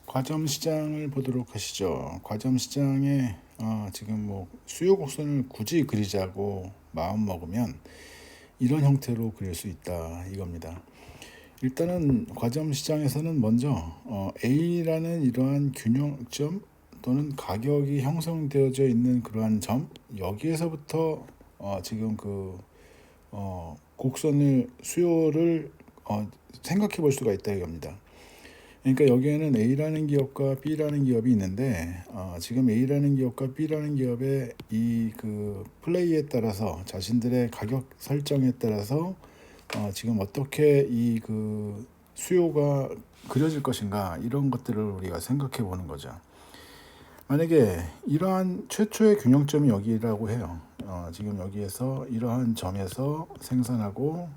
과점 시장을 보도록 하시죠. 과점 시장에 지금 뭐 수요 곡선을 굳이 그리자고 마음 먹으면 이런 형태로 그릴 수 있다 이겁니다. 일단은 과점 시장에서는 먼저 A라는 이러한 균형점 또는 가격이 형성되어져 있는 그러한 점, 여기에서부터 지금 곡선을 수요를 생각해 볼 수가 있다 이겁니다. 그러니까 여기에는 A라는 기업과 B라는 기업이 있는데 지금 A라는 기업과 B라는 기업의 이 플레이에 따라서, 자신들의 가격 설정에 따라서 지금 어떻게 이 수요가 그려질 것인가, 이런 것들을 우리가 생각해 보는 거죠. 만약에 이러한 최초의 균형점이 여기라고 해요. 지금 여기에서 이러한 점에서 생산하고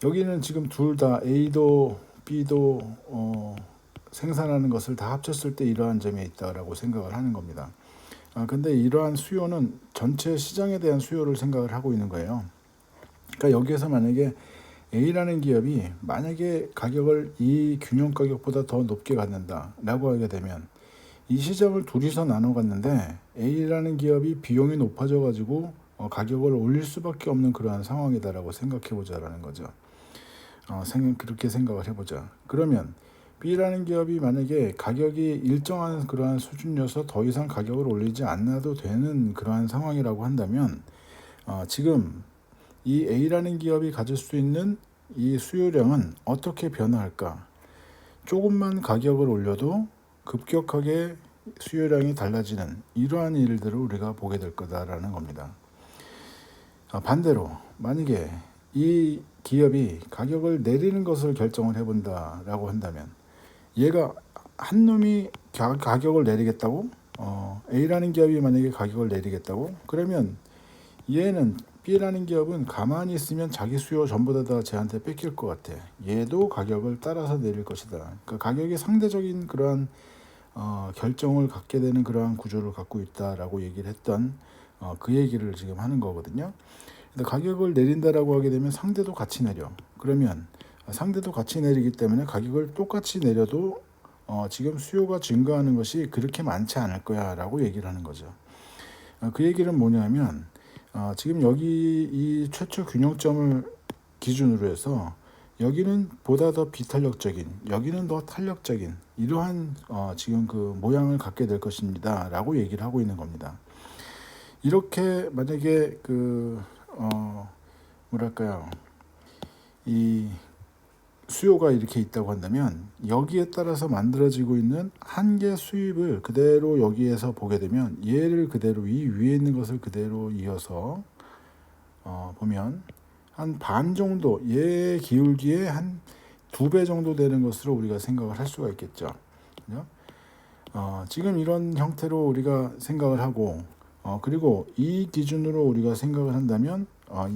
여기는 지금 둘 다 A도 B도 생산하는 것을 다 합쳤을 때 이러한 점이 있다라고 생각을 하는 겁니다. 근데 이러한 수요는 전체 시장에 대한 수요를 생각을 하고 있는 거예요. 그러니까 여기에서 만약에 A라는 기업이 만약에 가격을 이 균형 가격보다 더 높게 갖는다라고 하게 되면, 이 시장을 둘이서 나눠 갔는데 A라는 기업이 비용이 높아져 가지고 가격을 올릴 수밖에 없는 그러한 상황이다라고 생각해 보자라는 거죠. 그렇게 생각을 해보자. 그러면 B라는 기업이 만약에 가격이 일정한 그러한 수준이어서 더 이상 가격을 올리지 않아도 되는 그러한 상황이라고 한다면, 지금 이 A라는 기업이 가질 수 있는 이 수요량은 어떻게 변화할까? 조금만 가격을 올려도 급격하게 수요량이 달라지는 이러한 일들을 우리가 보게 될 거다라는 겁니다. 반대로 만약에 이 기업이 가격을 내리는 것을 결정을 해본다라고 한다면, 얘가 한 놈이 가격을 내리겠다고, A라는 기업이 만약에 가격을 내리겠다고, 그러면 얘는 B라는 기업은 가만히 있으면 자기 수요 전부 다 쟤한테 뺏길 것 같아. 얘도 가격을 따라서 내릴 것이다. 그러니까 가격이 상대적인 그러한 결정을 갖게 되는 그러한 구조를 갖고 있다라고 얘기를 했던 그 얘기를 지금 하는 거거든요. 근데 가격을 내린다라고 하게 되면 상대도 같이 내려. 그러면 상대도 같이 내리기 때문에 가격을 똑같이 내려도 지금 수요가 증가하는 것이 그렇게 많지 않을 거야 라고 얘기를 하는 거죠. 그 얘기는 뭐냐면 지금 여기 이 최초 균형점을 기준으로 해서 여기는 보다 더 비탄력적인, 여기는 더 탄력적인 이러한 지금 모양을 갖게 될 것입니다 라고 얘기를 하고 있는 겁니다. 이렇게 만약에 뭐랄까요, 이 수요가 이렇게 있다고 한다면, 여기에 따라서 만들어지고 있는 한계 수입을 그대로 여기에서 보게 되면, 얘를 그대로 이 위에 있는 것을 그대로 이어서 보면 한 반 정도, 얘 기울기에 한 2배 정도 되는 것으로 우리가 생각을 할 수가 있겠죠. 그죠? 지금 이런 형태로 우리가 생각을 하고 그리고 이 기준으로 우리가 생각을 한다면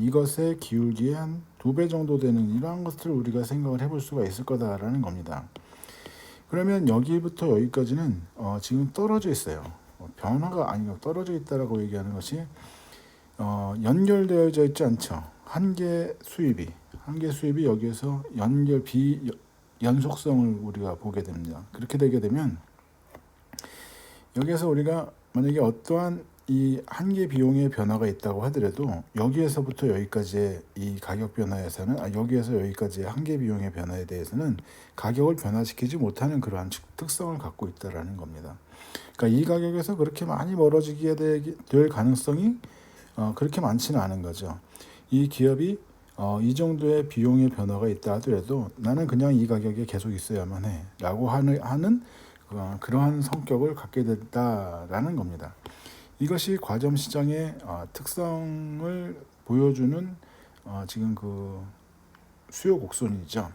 이것의 기울기에 한 2배 정도 되는 이러한 것들을 우리가 생각을 해볼 수가 있을 거다라는 겁니다. 그러면 여기부터 여기까지는 지금 떨어져 있어요. 변화가 아니고 떨어져 있다라고 얘기하는 것이 연결되어져 있지 않죠. 한계 수입이 여기에서 연속성을 우리가 보게 됩니다. 그렇게 되게 되면 여기에서 우리가 만약에 어떠한 이 한계 비용의 변화가 있다고 하더라도, 여기에서부터 여기까지의 이 가격 변화에서는 여기에서 여기까지의 한계 비용의 변화에 대해서는 가격을 변화시키지 못하는 그러한 특성을 갖고 있다라는 겁니다. 그러니까 이 가격에서 그렇게 많이 멀어지게 될 가능성이 그렇게 많지는 않은 거죠. 이 기업이 이 정도의 비용의 변화가 있다 하더라도 나는 그냥 이 가격에 계속 있어야만 해 라고 하는 그러한 성격을 갖게 됐다라는 겁니다. 이것이 과점 시장의 특성을 보여주는 지금 수요 곡선이죠.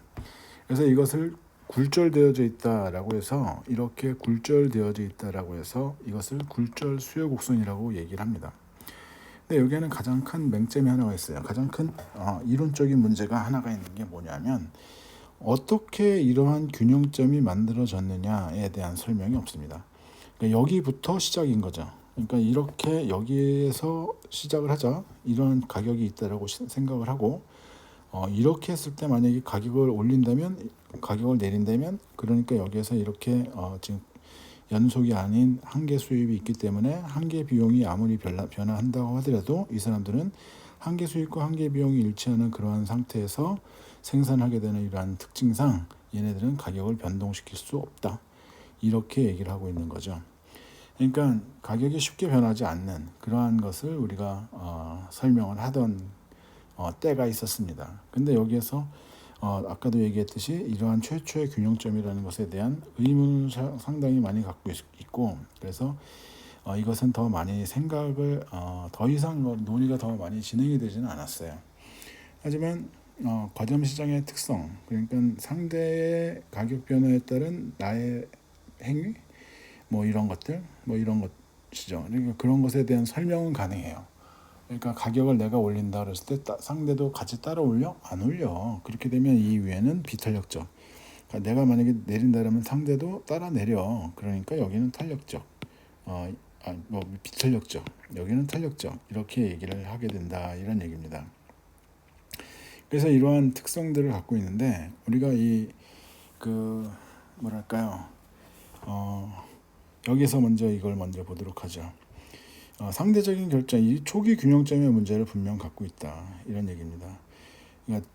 그래서 이것을 굴절되어져 있다라고 해서, 이렇게 굴절되어져 있다라고 해서 이것을 굴절 수요 곡선이라고 얘기를 합니다. 근데 여기에는 가장 큰 맹점이 하나가 있어요. 가장 큰 이론적인 문제가 하나가 있는 게 뭐냐면, 어떻게 이러한 균형점이 만들어졌느냐에 대한 설명이 없습니다. 그러니까 여기부터 시작인 거죠. 그러니까 이렇게 여기에서 시작을 하자, 이런 가격이 있다라고 생각을 하고 이렇게 했을 때 만약에 가격을 올린다면, 가격을 내린다면, 그러니까 여기에서 이렇게 지금 연속이 아닌 한계 수입이 있기 때문에 한계 비용이 아무리 변화한다고 하더라도 이 사람들은 한계 수입과 한계 비용이 일치하는 그러한 상태에서 생산하게 되는 이러한 특징상 얘네들은 가격을 변동시킬 수 없다. 이렇게 얘기를 하고 있는 거죠. 그러니까 가격이 쉽게 변하지 않는 그러한 것을 우리가 설명을 하던 때가 있었습니다. 근데 여기에서 아까도 얘기했듯이 이러한 최초의 균형점이라는 것에 대한 의문을 상당히 많이 갖고 있고, 그래서 이것은 더 많이 생각을 더 이상 논의가 더 많이 진행이 되지는 않았어요. 하지만 과점 시장의 특성, 그러니까 상대의 가격 변화에 따른 나의 행위, 뭐 이런 것들, 뭐 이런 것이죠. 그러니까 그런 것에 대한 설명은 가능해요. 그러니까 가격을 내가 올린다 그랬을 때 상대도 같이 따라 올려? 안 올려. 그렇게 되면 이 위에는 비탄력적. 그러니까 내가 만약에 내린다면 상대도 따라 내려. 그러니까 여기는 탄력적. 뭐 비탄력적. 여기는 탄력적. 이렇게 얘기를 하게 된다. 이런 얘기입니다. 그래서 이러한 특성들을 갖고 있는데 우리가 뭐랄까요? 여기서 먼저 이걸 먼저 보도록 하죠. 상대적인 결정, 이 초기 균형점의 문제를 분명 갖고 있다. 이런 얘기입니다. 그러니까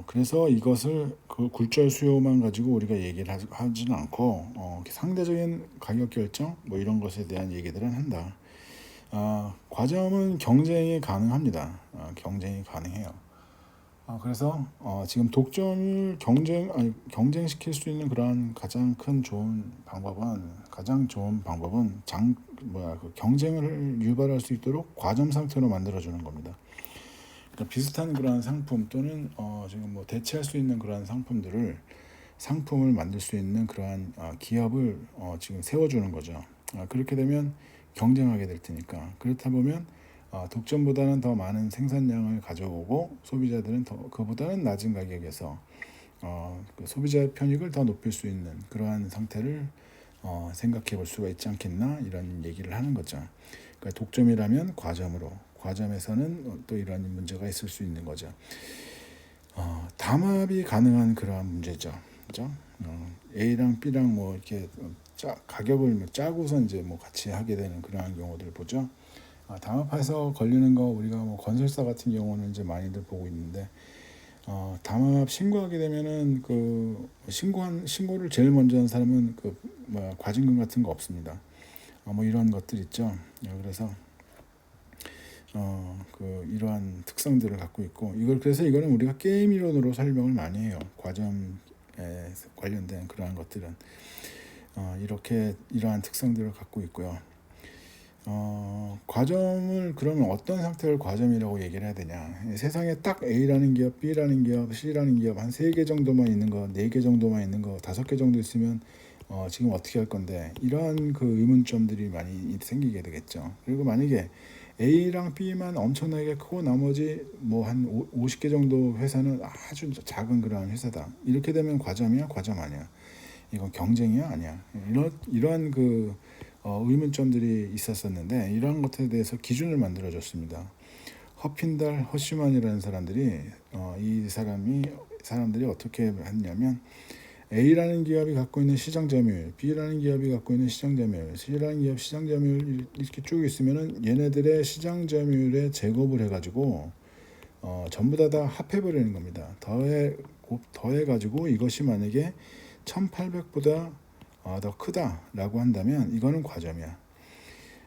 그래서 이것을 그 굴절 수요만 가지고 우리가 얘기를 하지는 않고 상대적인 가격 결정 뭐 이런 것에 대한 얘기들은 한다. 과점은 경쟁이 가능합니다. 경쟁이 가능해요. 그래서 지금 독점을 경쟁시킬 수 있는 그러한 가장 좋은 방법은 경쟁을 유발할 수 있도록 과점 상태로 만들어주는 겁니다. 그러니까 비슷한 그러한 상품 또는 지금 대체할 수 있는 그러한 상품을 만들 수 있는 그러한 기업을 지금 세워주는 거죠. 그렇게 되면 경쟁하게 될 테니까. 그렇다 보면 독점보다는 더 많은 생산량을 가져오고 소비자들은 그보다는 낮은 가격에서 그 소비자 편익을 더 높일 수 있는 그러한 상태를 생각해 볼 수가 있지 않겠나 이런 얘기를 하는 거죠. 그러니까 독점이라면 과점에서는 또 이런 문제가 있을 수 있는 거죠. 담합이 가능한 그러한 문제죠. 그죠? A랑 B랑 이렇게 가격을 짜고서 이제 같이 하게 되는 그러한 경우들을 보죠. 담합해서 걸리는 거 우리가 건설사 같은 경우는 이제 많이들 보고 있는데 담합 신고하게 되면은 그 신고를 제일 먼저 한 사람은 과징금 같은 거 없습니다. 이런 것들 있죠. 그래서 이러한 특성들을 갖고 있고 그래서 이거는 우리가 게임 이론으로 설명을 많이 해요. 과점에 관련된 그러한 것들은 이러한 특성들을 갖고 있고요. 과점을 그러면 어떤 상태를 과점이라고 얘기를 해야 되냐? 세상에 딱 A라는 기업, B라는 기업, C라는 기업 한 3개 정도만 있는 거, 4개 정도만 있는 거, 5개 정도 있으면 지금 어떻게 할 건데? 이런 그 의문점들이 많이 생기게 되겠죠. 그리고 만약에 A랑 B만 엄청나게 크고 나머지 한 50개 정도 회사는 아주 작은 그런 회사다. 이렇게 되면 과점이야, 과점 아니야? 이건 경쟁이야, 아니야? 이런 의문점들이 있었었는데 이러한 것에 대해서 기준을 만들어줬습니다. 허핀달 허쉬만이라는 사람들이 사람들이 어떻게 했냐면 A라는 기업이 갖고 있는 시장 점유율, B라는 기업이 갖고 있는 시장 점유율, C라는 기업 시장 점유율 이렇게 쭉 있으면은 얘네들의 시장 점유율에 제곱을 해가지고 전부 다 합해버리는 겁니다. 더해가지고 이것이 만약에 1800보다 더 크다라고 한다면 이거는 과점이야.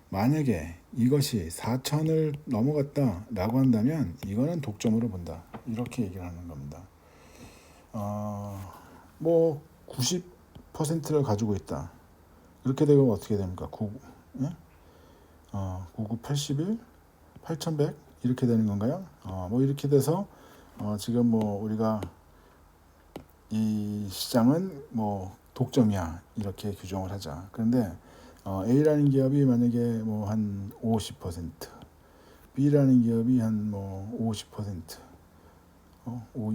만약에 이것이 4000을 넘어갔다라고 한다면 이거는 독점으로 본다. 이렇게 얘기를 하는 겁니다. 90%를 가지고 있다. 이렇게 되면 어떻게 됩니까? 99, 81, 8100 이렇게 되는 건가요? 이렇게 돼서 지금 우리가 이 시장은 독점이야 이렇게 규정을 하자. 그런데 A라는 기업이 만약에 한 50%, B라는 기업이 한 50%,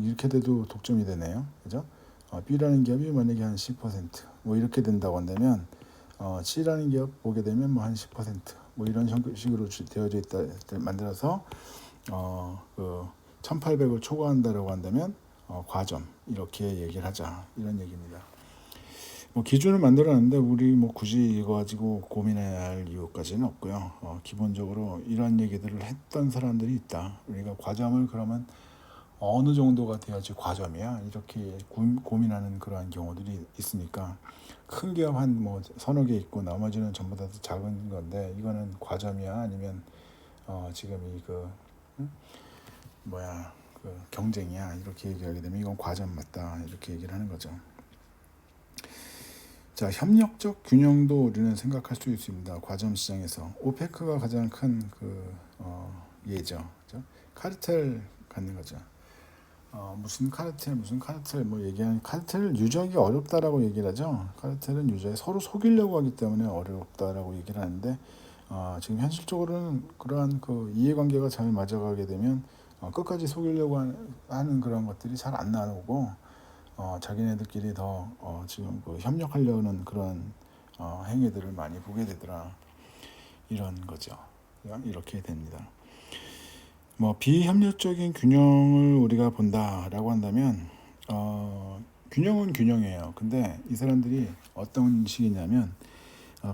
이렇게 돼도 독점이 되네요. 그죠? B라는 기업이 만약에 한 10%, 이렇게 된다고 한다면 C라는 기업 보게 되면 한 10%, 이런 식으로 되어져 있다 만들어서 1800을 초과한다라고 한다면 과점 이렇게 얘기를 하자 이런 얘기입니다. 뭐 기준을 만들어놨는데 우리 뭐 굳이 이거 가지고 고민해야 할 이유까지는 없고요. 기본적으로 이런 얘기들을 했던 사람들이 있다. 우리가 과점을 그러면 어느 정도가 돼야지 과점이야 이렇게 고민하는 그러한 경우들이 있으니까 큰 기업 한 뭐 서너 개 있고 나머지는 전부 다 작은 건데 이거는 과점이야 아니면 지금 이그 뭐야 그 경쟁이야 이렇게 얘기하게 되면 이건 과점 맞다 이렇게 얘기를 하는 거죠. 자, 협력적 균형도 우리는 생각할 수 있습니다. 과점 시장에서 오페크가 가장 큰 그 예죠. 그죠? 카르텔 갖는 거죠. 무슨 카르텔 뭐 얘기하는 카르텔을 유지하기 어렵다라고 얘기를 하죠. 카르텔은 유지해 서로 속이려고 하기 때문에 어렵다라고 얘기를 하는데 지금 현실적으로는 그러한 그 이해관계가 잘 맞아가게 되면 끝까지 속이려고 하는 그런 것들이 잘 안 나오고 자기네들끼리 더 지금 그 협력하려는 그런 행위들을 많이 보게 되더라 이런 거죠. 이렇게 됩니다. 뭐 비협력적인 균형을 우리가 본다라고 한다면 균형은 균형이에요. 근데 이 사람들이 어떤 식이냐면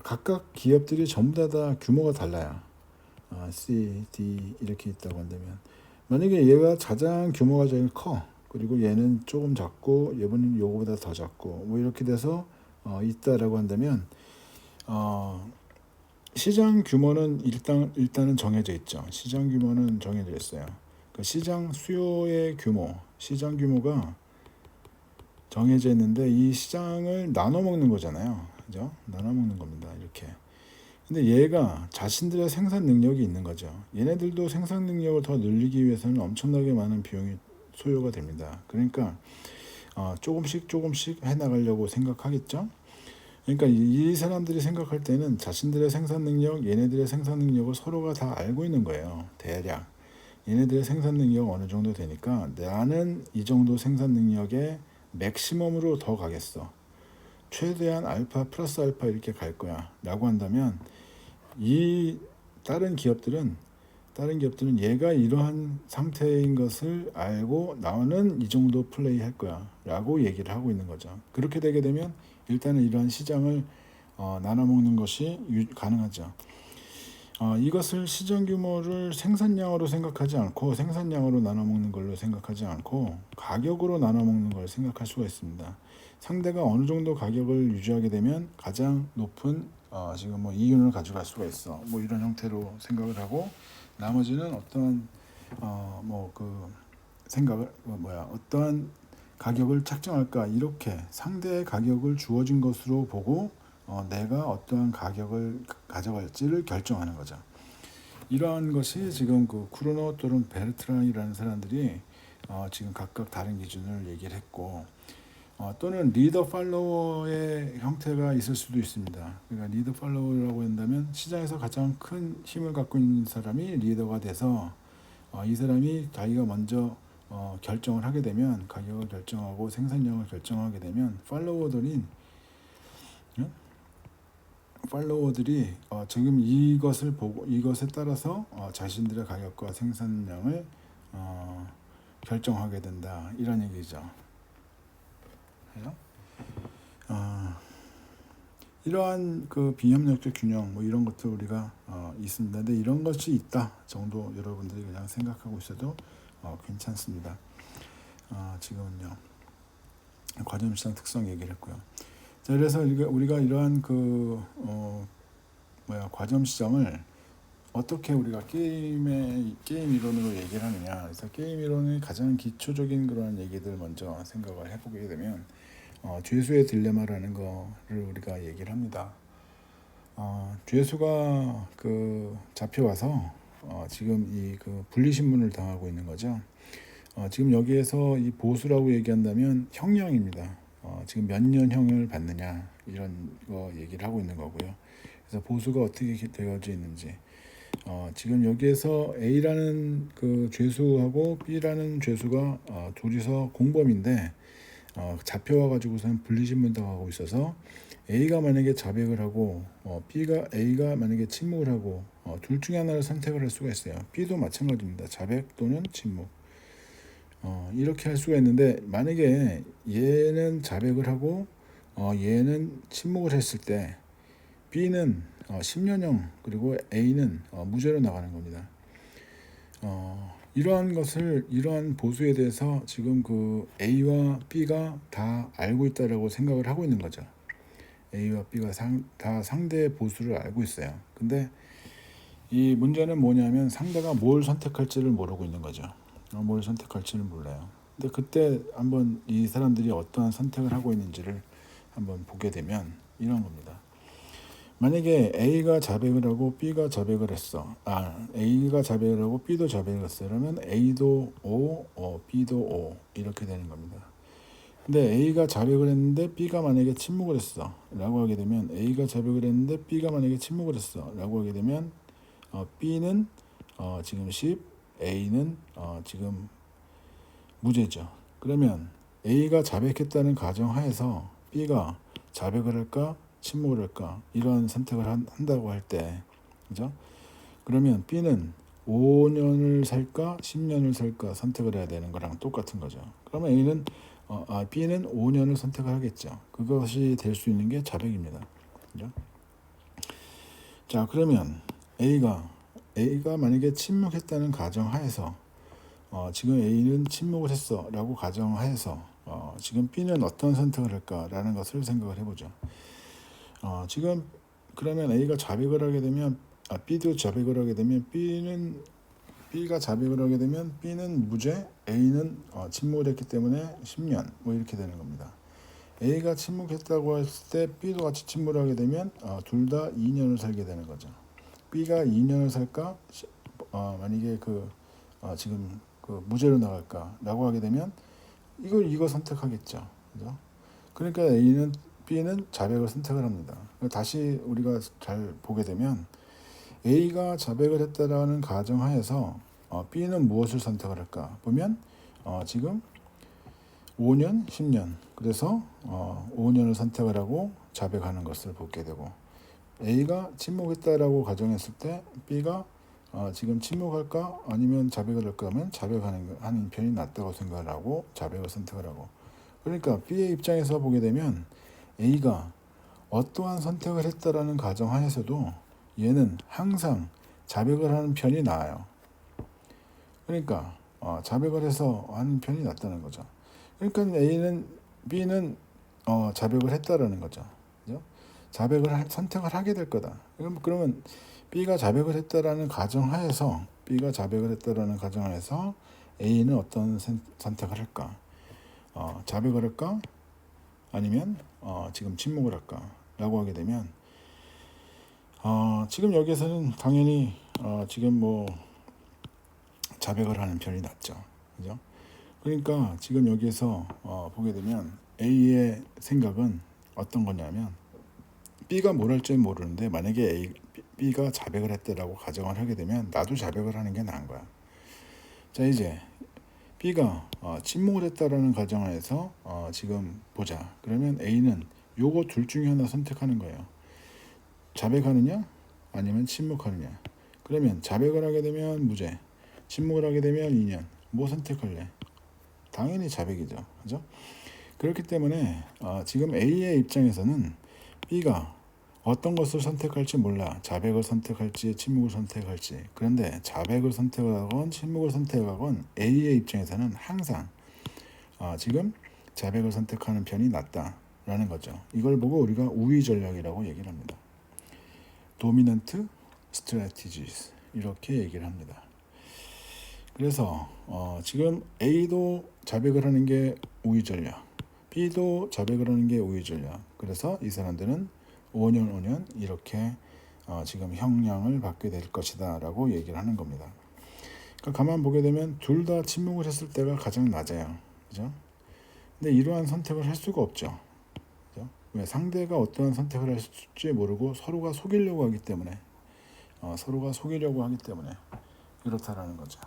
각각 기업들이 전부 다 규모가 달라요. C, D 이렇게 있다고 한다면 만약에 얘가 가장 규모가 제일 커 그리고 얘는 조금 작고 얘는 요거보다 더 작고 뭐 이렇게 돼서 있다라고 한다면 시장 규모는 일단은 정해져 있죠. 시장 규모는 정해져 있어요. 그 시장 수요의 규모, 시장 규모가 정해져 있는데 이 시장을 나눠 먹는 거잖아요. 그죠? 나눠 먹는 겁니다. 이렇게. 근데 얘가 자신들의 생산 능력이 있는 거죠. 얘네들도 생산 능력을 더 늘리기 위해서는 엄청나게 많은 비용이 소요가 됩니다. 그러니까 조금씩 해나가려고 생각하겠죠. 그러니까 이 사람들이 생각할 때는 자신들의 생산 능력, 얘네들의 생산 능력을 서로가 다 알고 있는 거예요. 대략 얘네들의 생산 능력 어느 정도 되니까 나는 이 정도 생산 능력에 맥시멈으로 더 가겠어. 최대한 알파 플러스 알파 이렇게 갈 거야 라고 한다면 이 다른 기업들은 얘가 이러한 상태인 것을 알고 나는 이 정도 플레이 할 거야 라고 얘기를 하고 있는 거죠. 그렇게 되게 되면 일단은 이러한 시장을 나눠 먹는 것이 가능하죠. 이것을 시장 규모를 생산량으로 생각하지 않고 생산량으로 나눠 먹는 걸로 생각하지 않고 가격으로 나눠 먹는 걸 생각할 수가 있습니다. 상대가 어느 정도 가격을 유지하게 되면 가장 높은 지금 뭐 이윤을 가져갈 수가 있어. 뭐 이런 형태로 생각을 하고 나머지는 어떠한 뭐 그 생각을 어떠한 가격을 책정할까 이렇게 상대의 가격을 주어진 것으로 보고 내가 어떠한 가격을 가져갈지를 결정하는 거죠. 이러한 것이 지금 그 쿠르노 또는 베르트랑이라는 사람들이 지금 각각 다른 기준을 얘기를 했고 또는 리더 팔로워의 형태가 있을 수도 있습니다. 그러니까 리더 팔로워라고 한다면 시장에서 가장 큰 힘을 갖고 있는 사람이 리더가 돼서 이 사람이 자기가 먼저 결정을 하게 되면 가격을 결정하고 생산량을 결정하게 되면 팔로워들이 지금 이것을 보고 이것에 따라서 자신들의 가격과 생산량을 결정하게 된다 이런 얘기죠. 이러한 그 비협력적 균형 뭐 이런 것들 우리가 있습니다. 근데 이런 것이 있다 정도 여러분들이 그냥 생각하고 있어도 괜찮습니다. 지금은요 과점 시장 특성 얘기를 했고요. 자, 그래서 우리가 이러한 그 과점 시장을 어떻게 우리가 게임 이론으로 얘기를 하느냐. 그래서 게임 이론의 가장 기초적인 그런 얘기들 먼저 생각을 해보게 되면 죄수의 딜레마라는 거를 우리가 얘기를 합니다. 죄수가 그 잡혀와서 지금 이 그 분리신문을 당하고 있는 거죠. 지금 여기에서 이 보수라고 얘기한다면 형량입니다. 지금 몇 년형을 받느냐 이런 거 얘기를 하고 있는 거고요. 그래서 보수가 어떻게 되어져 있는지 지금 여기에서 A라는 그 죄수하고 B라는 죄수가 둘이서 공범인데 잡혀와 가지고서는 분리신문 당하고 있어서 A가 만약에 자백을 하고 A가 만약에 침묵을 하고 둘 중에 하나를 선택을 할 수가 있어요. B도 마찬가지입니다. 자백 또는 침묵. 이렇게 할 수가 있는데 만약에 얘는 자백을 하고 얘는 침묵을 했을 때 B는 10년형 그리고 A는 무죄로 나가는 겁니다. 이러한 보수에 대해서 지금 그 A와 B가 다 알고 있다라고 생각을 하고 있는 거죠. A와 B가 다 상대의 보수를 알고 있어요. 근데 이 문제는 뭐냐면 상대가 뭘 선택할지를 모르고 있는 거죠. 뭘 선택할지를 몰라요. 근데 그때 한번 이 사람들이 어떠한 선택을 하고 있는지를 한번 보게 되면 이런 겁니다. 만약에 A가 자백을 하고 B가 자백을 했어. A가 자백을 하고 B도 자백을 했어. 그러면 A도 O, B도 O 이렇게 되는 겁니다. 근데 A가 자백을 했는데 B가 만약에 침묵을 했어 라고 하게 되면 A가 자백을 했는데 B가 만약에 침묵을 했어 라고 하게 되면 B는 지금 10, A는 지금 무죄죠. 그러면 A가 자백했다는 가정하에서 B가 자백을 할까 침묵을 할까 이런 선택을 한다고 할 때, 그죠? 그러면 B는 5년을 살까 10년을 살까 선택을 해야 되는 거랑 똑같은 거죠. 그러면 B는 5년을 선택을 하겠죠. 그것이 될 수 있는 게 자백입니다. 그죠? 자, 그러면 A가 만약에 침묵했다는 가정하에서 지금 A는 침묵을 했어 라고 가정하에서 지금 B는 어떤 선택을 할까라는 것을 생각을 해보죠. 지금 그러면 A가 자백을 하게 되면 B도 자백을 하게 되면 B가 자백을 하게 되면 B는 무죄, A는 침묵을 했기 때문에 10년 뭐 이렇게 되는 겁니다. A가 침묵했다고 했을 때 B도 같이 침묵을 하게 되면 둘 다 2년을 살게 되는 거죠. B가 2년을 살까 만약에 지금 무죄로 나갈까라고 하게 되면 이거 선택하겠죠. 그죠? 그러니까 B는 자백을 선택을 합니다. 다시 우리가 잘 보게 되면 A가 자백을 했다라는 가정하에서 B는 무엇을 선택을 할까 보면 지금 5년, 10년 그래서 5년을 선택을 하고 자백하는 것을 보게 되고 A가 침묵했다라고 가정했을 때 B가 지금 침묵할까 아니면 자백을 할까 하면 자백하는 편이 낫다고 생각을 하고 자백을 선택을 하고 그러니까 B의 입장에서 보게 되면 A가 어떠한 선택을 했다라는 가정하에서도 얘는 항상 자백을 하는 편이 나아요. 그러니까 자백을 해서 하는 편이 낫다는 거죠. 그러니까 B는 자백을 했다라는 거죠. 그죠? 선택을 하게 될 거다. 그러면 B가 자백을 했다라는 가정하에서 A는 어떤 선택을 할까? 자백을 할까? 아니면 지금 침묵을 할까라고 하게 되면 지금 여기에서는 당연히 지금 뭐 자백을 하는 편이 낫죠. 그죠? 그러니까 지금 여기에서 보게 되면 A의 생각은 어떤 거냐면 B가 뭘 할지 모르는데 만약에 B가 자백을 했다라고 가정을 하게 되면 나도 자백을 하는 게 나은 거야. 자, 이제 B가 침묵을 했다라는 가정하에서 지금 보자. 그러면 A는 요거 둘 중에 하나 선택하는 거예요. 자백하느냐 아니면 침묵하느냐. 그러면 자백을 하게 되면 무죄, 침묵을 하게 되면 2년. 뭐 선택할래? 당연히 자백이죠. 그죠? 그렇기 때문에 지금 A의 입장에서는 B가 어떤 것을 선택할지 몰라. 자백을 선택할지 침묵을 선택할지. 그런데 자백을 선택하건 침묵을 선택하건 A의 입장에서는 항상 지금 자백을 선택하는 편이 낫다라는 거죠. 이걸 보고 우리가 우위 전략이라고 얘기를 합니다. 도미넌트 스트래티지스 이렇게 얘기를 합니다. 그래서 지금 A도 자백을 하는 게 우위 전략, B도 자백을 하는 게 우위 전략. 그래서 이 사람들은 5년 이렇게 지금 형량을 받게 될 것이다 라고 얘기를 하는 겁니다. 그러니까 가만 보게 되면 둘 다 침묵을 했을 때가 가장 낮아요. 그죠? 근데 이러한 선택을 할 수가 없죠. 그죠? 왜? 상대가 어떠한 선택을 할지 모르고 서로가 속이려고 하기 때문에 이렇다라는 거죠.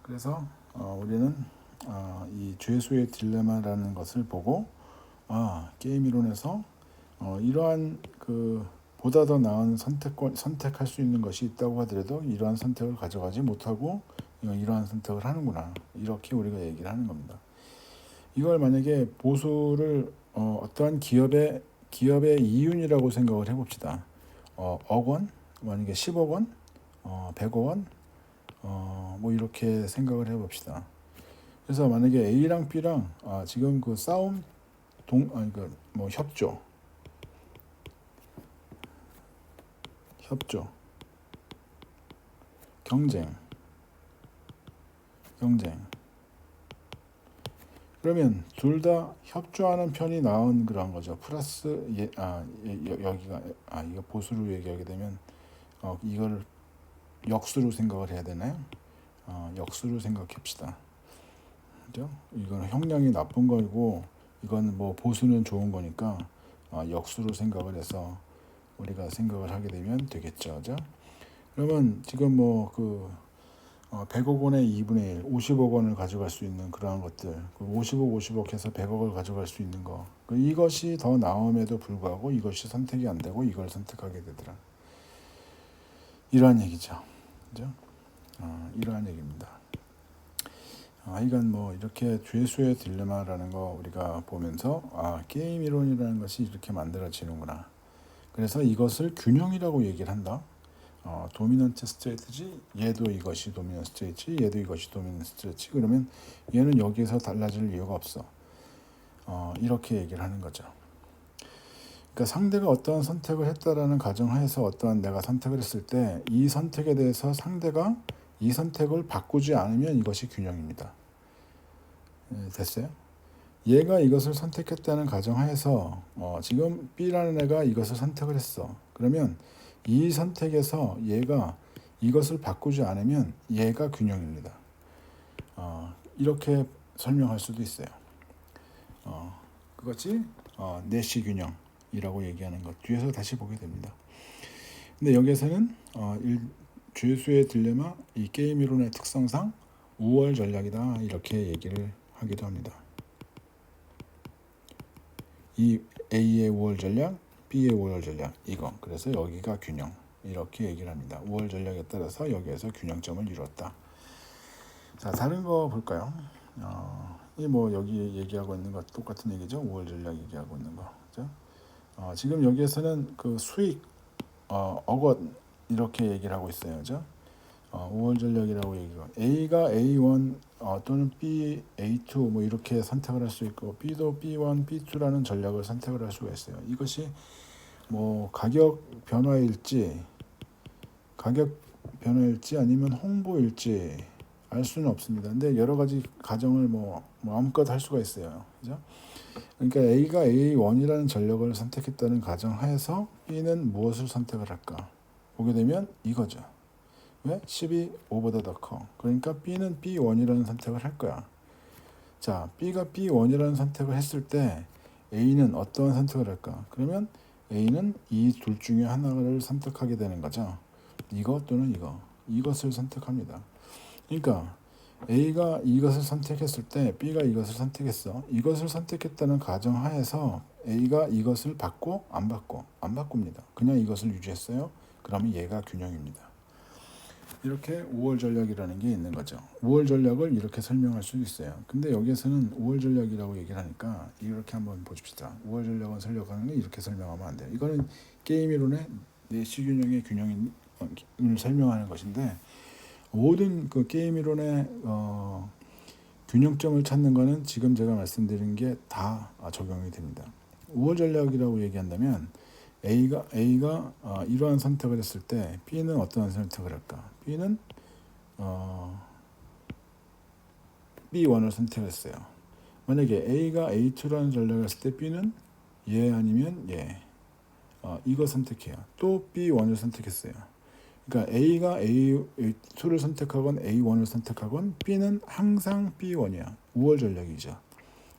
그래서 우리는 이 죄수의 딜레마라는 것을 보고 게임 이론에서 이러한 보다 더 나은 선택할 수 있는 것이 있다고 하더라도 이러한 선택을 가져가지 못하고 이러한 선택을 하는구나. 이렇게 우리가 얘기를 하는 겁니다. 이걸 만약에 보수를 어떠한 기업의 이윤이라고 생각을 해봅시다. 억 원, 만약에 10억 원, 100억 원, 뭐 이렇게 생각을 해봅시다. 그래서 만약에 A랑 B랑 지금 그 싸움 뭐 협조, 경쟁. 그러면 둘 다 협조하는 편이 나은 그런 거죠. 플러스 여기가 이거 보수로 얘기하게 되면 이걸 역수로 생각을 해야 되나요? 역수로 생각합시다. 그죠? 이건 형량이 나쁜 거고 이건 뭐 보수는 좋은 거니까 역수로 생각을 해서 우리가 생각을 하게 되면 되겠죠. 그죠? 그러면 지금 뭐 100억 원의 2분의 1, 50억 원을 가져갈 수 있는 그러한 것들, 50억 해서 100억을 가져갈 수 있는 거, 이것이 더 나음에도 불구하고 이것이 선택이 안 되고 이걸 선택하게 되더라. 이러한 얘기죠. 그죠? 이러한 얘기입니다. 이건 뭐 이렇게 죄수의 딜레마라는 거 우리가 보면서 게임 이론이라는 것이 이렇게 만들어지는구나. 그래서 이것을 균형이라고 얘기를 한다. 도미넌트 스트레이트지, 얘도 이것이 도미넌트 스트레이트지, 얘도 이것이 도미넌트 스트레이트지. 그러면 얘는 여기에서 달라질 이유가 없어. 이렇게 얘기를 하는 거죠. 그러니까 상대가 어떠한 선택을 했다라는 가정하에서 어떠한 내가 선택을 했을 때 이 선택에 대해서 상대가 이 선택을 바꾸지 않으면 이것이 균형입니다. 됐어요? 얘가 이것을 선택했다는 가정하에서 지금 B라는 애가 이것을 선택을 했어. 그러면 이 선택에서 얘가 이것을 바꾸지 않으면 얘가 균형입니다. 이렇게 설명할 수도 있어요. 그것이 내시 균형이라고 얘기하는 것. 뒤에서 다시 보게 됩니다. 근데 여기에서는 죄수의 딜레마, 이 게임 이론의 특성상 우월 전략이다 이렇게 얘기를 하기도 합니다. 이 A의 우월 전략, B의 우월 전략 이거. 그래서 여기가 균형 이렇게 얘기를 합니다. 우월 전략에 따라서 여기에서 균형점을 이뤘다. 자, 다른 거 볼까요? 이 뭐 여기 얘기하고 있는 거 똑같은 얘기죠. 우월 전략 얘기하고 있는 거. 그죠? 지금 여기에서는 그 수익 억원 이렇게 얘기를 하고 있어요. 그죠? 5월 전략이라고 얘기가 A가 A1 또는 B, A2 뭐 이렇게 선택을 할 수 있고 B도 B1, B2라는 전략을 선택을 할 수가 있어요. 이것이 뭐 가격 변화일지 아니면 홍보일지 알 수는 없습니다. 근데 여러 가지 가정을 뭐 마음껏 할 수가 있어요. 그죠? 그러니까 A가 A1이라는 전략을 선택했다는 가정하에서 B는 무엇을 선택을 할까? 보게 되면 이거죠. 왜? 10이 5보다 더 커. 그러니까 B는 B1이라는 선택을 할 거야. 자, B가 B1이라는 선택을 했을 때 A는 어떠한 선택을 할까? 그러면 A는 이 둘 중에 하나를 선택하게 되는 거죠. 이거 또는 이것을 선택합니다. 그러니까 A가 이것을 선택했을 때 B가 이것을 선택했어. 이것을 선택했다는 가정하에서 A가 이것을 받고 안 바꿉니다. 그냥 이것을 유지했어요. 그러면 얘가 균형입니다. 이렇게 5월 전략이라는 게 있는 거죠. 5월 전략을 이렇게 설명할 수도 있어요. 근데 여기에서는 5월 전략이라고 얘기를 하니까 이렇게 한번 보십시다. 5월 전략은 설명하는 게 이렇게 설명하면 안 돼요. 이거는 게임 이론의 내시균형의 균형을 설명하는 것인데 모든 그 게임 이론의 균형점을 찾는 거는 지금 제가 말씀드린 게 다 적용이 됩니다. 5월 전략이라고 얘기한다면 A가 이러한 선택을 했을 때 B는 어떠한 선택을 할까? B는 B1을 선택했어요. 만약에 A가 A2라는 전략을 했을 때 B는 얘 아니면 얘 이거 선택해요. 또 B1을 선택했어요. 그러니까 A가 A2를 선택하건 A1을 선택하건 B는 항상 B1이야. 5월 전략이죠.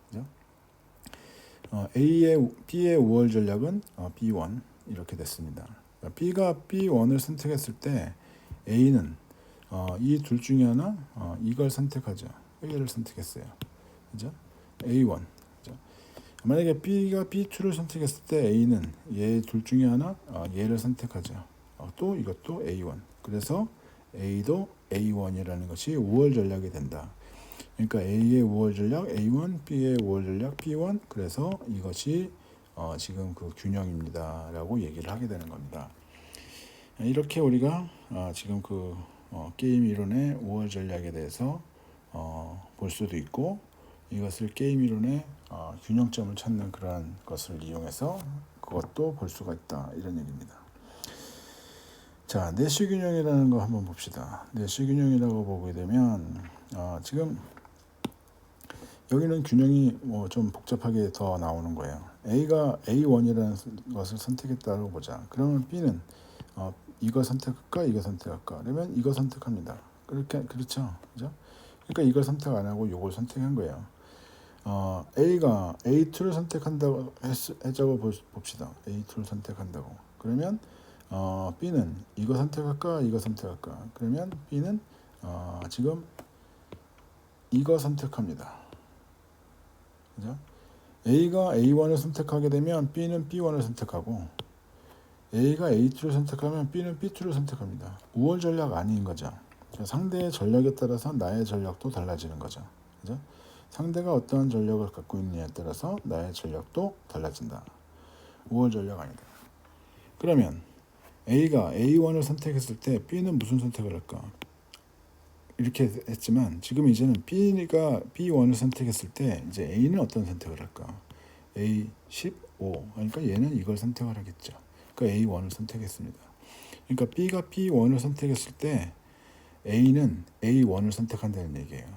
그죠? B의 5월 전략은 B1 이렇게 됐습니다. 그러니까 B가 B1을 선택했을 때 A는 이 둘 중에 하나 이걸 선택하죠. 얘를 선택했어요. 그죠? A1. 그죠? 만약에 B가 B2를 선택했을 때 A는 얘 둘 중에 하나 얘를 선택하죠. 또 이것도 A1. 그래서 A도 A1이라는 것이 우월 전략이 된다. 그러니까 A의 우월 전략 A1, B의 우월 전략 B1, 그래서 이것이 지금 그 균형입니다라고 얘기를 하게 되는 겁니다. 이렇게 우리가 지금 그 게임 이론의 우월 전략에 대해서 볼 수도 있고, 이것을 게임 이론의 균형점을 찾는 그러한 것을 이용해서 그것도 볼 수가 있다, 이런 얘기입니다. 자, 내시 균형이라는 거 한번 봅시다. 내시 균형이라고 보게 되면 지금 여기는 균형이 뭐 좀 복잡하게 더 나오는 거예요. A가 A1이라는 것을 선택했다고 보자. 그러면 B는 이거 선택할까, 이거 선택할까? 그러면 이거 선택합니다. 그렇죠, 그죠? 그러니까 이걸 선택 안 하고 이걸 선택한 거예요. A가 A2를 선택한다고 해자고 봅시다. A2를 선택한다고. 그러면 B는 이거 선택할까, 이거 선택할까? 그러면 B는 지금 이거 선택합니다. 그죠? A가 A1을 선택하게 되면 B는 B1을 선택하고, A가 A2를 선택하면 B는 B2를 선택합니다. 우월 전략 아닌 거죠. 상대의 전략에 따라서 나의 전략도 달라지는 거죠. 그죠? 상대가 어떠한 전략을 갖고 있느냐에 따라서 나의 전략도 달라진다. 우월 전략 아니다. 그러면 A가 A1을 선택했을 때 B는 무슨 선택을 할까? 이렇게 했지만 지금 이제는 B가 B1을 선택했을 때 이제 A는 어떤 선택을 할까? A15. 그러니까 얘는 이걸 선택을 하겠죠. 그러니까 A1을 선택했습니다. 그러니까 B가 B1을 선택했을 때 A는 A1을 선택한다는 얘기예요.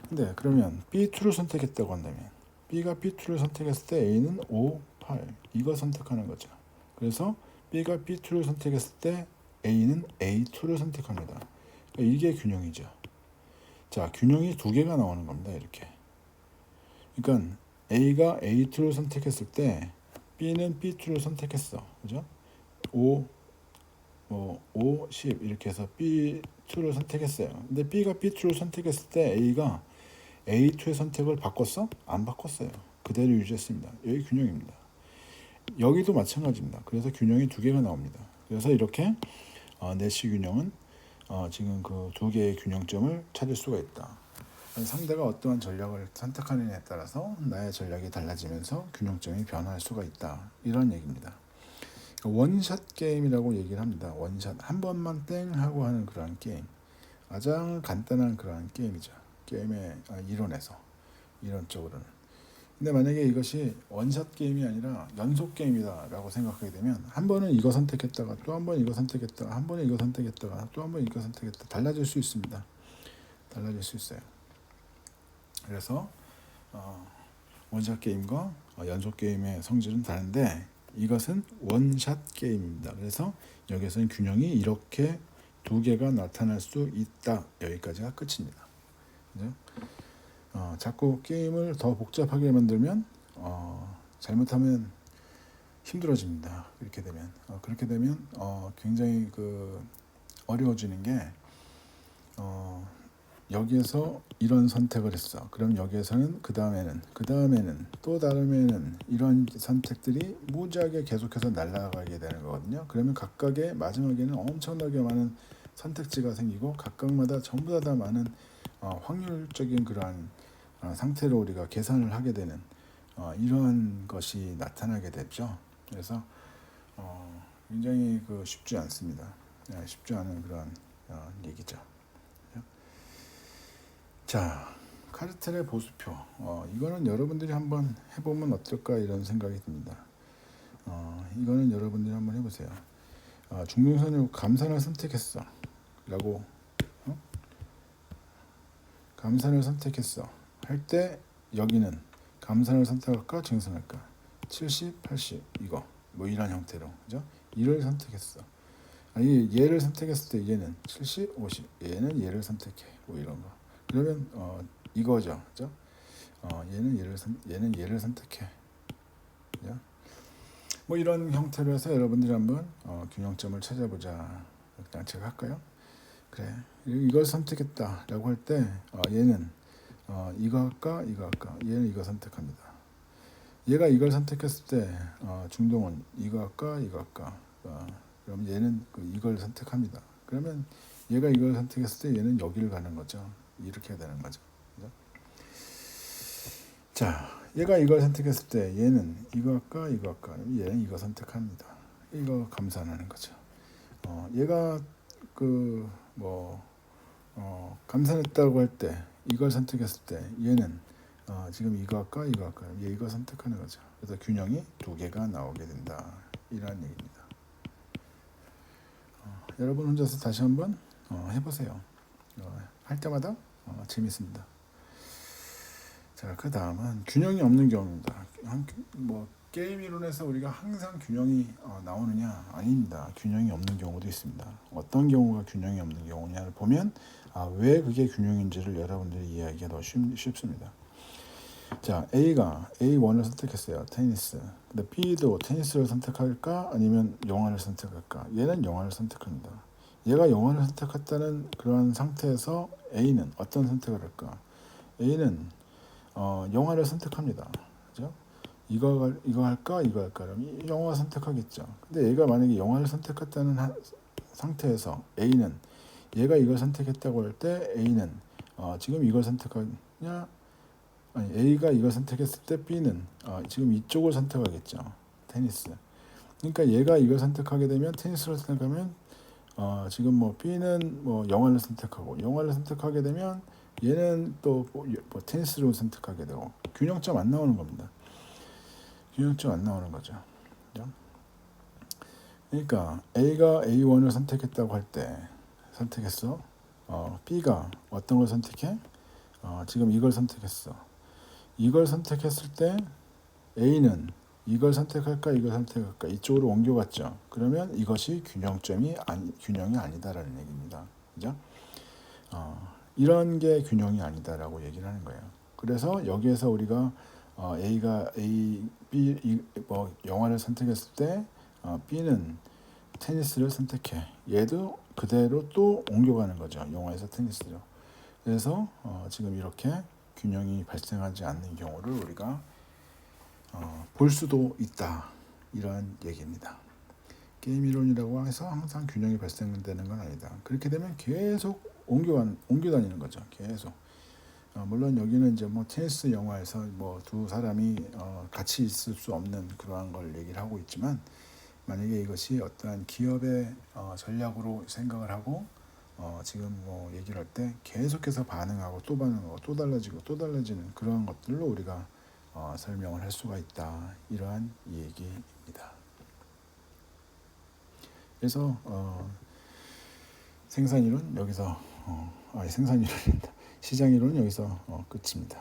근데 그러면 B2를 선택했다고 한다면 B가 B2를 선택했을 때 A는 5, 8 이걸 선택하는 거죠. 그래서 B가 B2를 선택했을 때 A는 A2를 선택합니다. 그러니까 이게 균형이죠. 자, 균형이 두 개가 나오는 겁니다. 이렇게. 그러니까 A가 A2를 선택했을 때 B는 B2를 선택했어. 그죠? 5, 10 이렇게 해서 B2를 선택했어요. 근데 B가 B2를 선택했을 때 A가 A2의 선택을 바꿨어? 안 바꿨어요. 그대로 유지했습니다. 여기 균형입니다. 여기도 마찬가지입니다. 그래서 균형이 두 개가 나옵니다. 그래서 이렇게 내시 균형은 지금 그 두 개의 균형점을 찾을 수가 있다. 상대가 어떠한 전략을 선택하느냐에 따라서 나의 전략이 달라지면서 균형점이 변화할 수가 있다. 이런 얘기입니다. 원샷 게임이라고 얘기를 합니다. 원샷, 한 번만 땡 하고 하는 그런 게임. 가장 간단한 그런 게임이죠. 게임의 이론적으로는. 근데 만약에 이것이 원샷 게임이 아니라 연속 게임이다라고 생각하게 되면 한 번은 이거 선택했다가 또 한 번 이거 선택했다가 한 번은 이거 선택했다가 또 한 번 이거 선택했다가 달라질 수 있습니다. 달라질 수 있어요. 그래서 원샷 게임과 연속 게임의 성질은 다른데 이것은 원샷 게임입니다. 그래서 여기서는 균형이 이렇게 두 개가 나타날 수 있다. 여기까지가 끝입니다. 그죠? 자꾸 게임을 더 복잡하게 만들면 잘못하면 힘들어집니다. 그렇게 되면 굉장히 어려워지는 게 여기에서 이런 선택을 했어. 그럼 여기에서는 그 다음에는 또 다음에는 이런 선택들이 무지하게 계속해서 날아가게 되는 거거든요. 그러면 각각의 마지막에는 엄청나게 많은 선택지가 생기고 각각마다 전부 다 많은 확률적인 그러한 상태로 우리가 계산을 하게 되는 이런 것이 나타나게 되죠. 그래서 굉장히 쉽지 않습니다. 쉽지 않은 그런 얘기죠. 자, 카르텔의 보수표. 이거는 여러분들이 한번 해보면 어떨까 이런 생각이 듭니다. 이거는 여러분들이 한번 해보세요. 중동선을 감산을 선택했어. 라고 감산을 선택했어. 할 때 여기는 감산을 선택할까 증산할까? 70, 80 이거 뭐 이런 형태로 그죠? 이를 선택했어. 얘를 선택했을 때 얘는 70, 50 얘는 얘를 선택해 뭐 이런 거. 그러면 이거죠, 그죠? 얘는 얘를 선택해. 그죠? 뭐 이런 형태로 해서 여러분들이 한번 균형점을 찾아보자. 그냥 제가 할까요? 그래, 이걸 선택했다라고 할 때 얘는 이거 할까 이거 할까? 얘는 이거 선택합니다. 얘가 이걸 선택했을 때 중동은 이거 할까 이거 할까? 그럼 얘는 이걸 선택합니다. 그러면 얘가 이걸 선택했을 때 얘는 여기를 가는 거죠. 이렇게 해야 되는 거죠. 그죠? 자, 얘가 이걸 선택했을 때 얘는 이거 할까 이거 할까? 얘는 이거 선택합니다. 이거 감산하는 거죠. 얘가 그뭐 감산했다고 할 때 이걸 선택했을 때 얘는 지금 이거 할까 이거 할까? 얘 이거 선택하는 거죠. 그래서 균형이 두 개가 나오게 된다. 이런 얘기입니다. 여러분 혼자서 다시 한번 해보세요. 할 때마다 재밌습니다. 자, 그 다음은 균형이 없는 경우입니다. 뭐 게임 이론에서 우리가 항상 균형이 나오느냐? 아닙니다. 균형이 없는 경우도 있습니다. 어떤 경우가 균형이 없는 경우냐를 보면 왜 그게 균형인지를 여러분들이 이해하기가 더 쉽습니다. 자, A가 A1을 선택했어요. 테니스. 근데 B도 테니스를 선택할까? 아니면 영화를 선택할까? 얘는 영화를 선택합니다. 얘가 영화를 선택했다는 그런 상태에서 A는 어떤 선택을 할까? A는 영화를 선택합니다. 그죠? 이거 할까? 이거 할까? 그럼 영화 선택하겠죠. 근데 얘가 만약에 영화를 선택했다는 상태에서 A는 얘가 이걸 선택했다고 할 때 A는 지금 이걸 선택하냐? 아니, A가 이걸 선택했을 때 B는 지금 이쪽을 선택하겠죠. 테니스. 그러니까 얘가 이걸 선택하게 되면 테니스를 선택하면 지금 뭐 B는 뭐 영화를 선택하고 영화를 선택하게 되면 얘는 또 뭐 테니스를 선택하게 되고 균형점 안 나오는 겁니다. 균형점 안 나오는 거죠. 그죠? 그러니까 A가 A1을 선택했다고 할 때 선택했어. B가 어떤 걸 선택해? 지금 이걸 선택했어. 이걸 선택했을 때 A는 이걸 선택할까 이걸 선택할까 이쪽으로 옮겨갔죠. 그러면 이것이 균형이 아니다라는 얘기입니다. 그죠? 이런 게 균형이 아니다라고 얘기를 하는 거예요. 그래서 여기에서 우리가 A가 B 뭐 영화를 선택했을 때 B는 테니스를 선택해. 얘도 그대로 또 옮겨가는 거죠. 영화에서 테니스로. 그래서 지금 이렇게 균형이 발생하지 않는 경우를 우리가 볼 수도 있다. 이런 얘기입니다. 게임 이론이라고 해서 항상 균형이 발생되는 건 아니다. 그렇게 되면 계속 옮겨 다니는 거죠. 계속. 물론 여기는 이제 뭐 테니스 영화에서 뭐 두 사람이 같이 있을 수 없는 그러한 걸 얘기를 하고 있지만 만약에 이것이 어떠한 기업의 전략으로 생각을 하고 지금 뭐 얘기를 할 때 계속해서 반응하고 또 반응하고 또 달라지고 또 달라지는 그런 것들로 우리가 설명을 할 수가 있다. 이러한 얘기입니다. 그래서 생산이론 여기서 생산이론 시장이론은 여기서 끝입니다.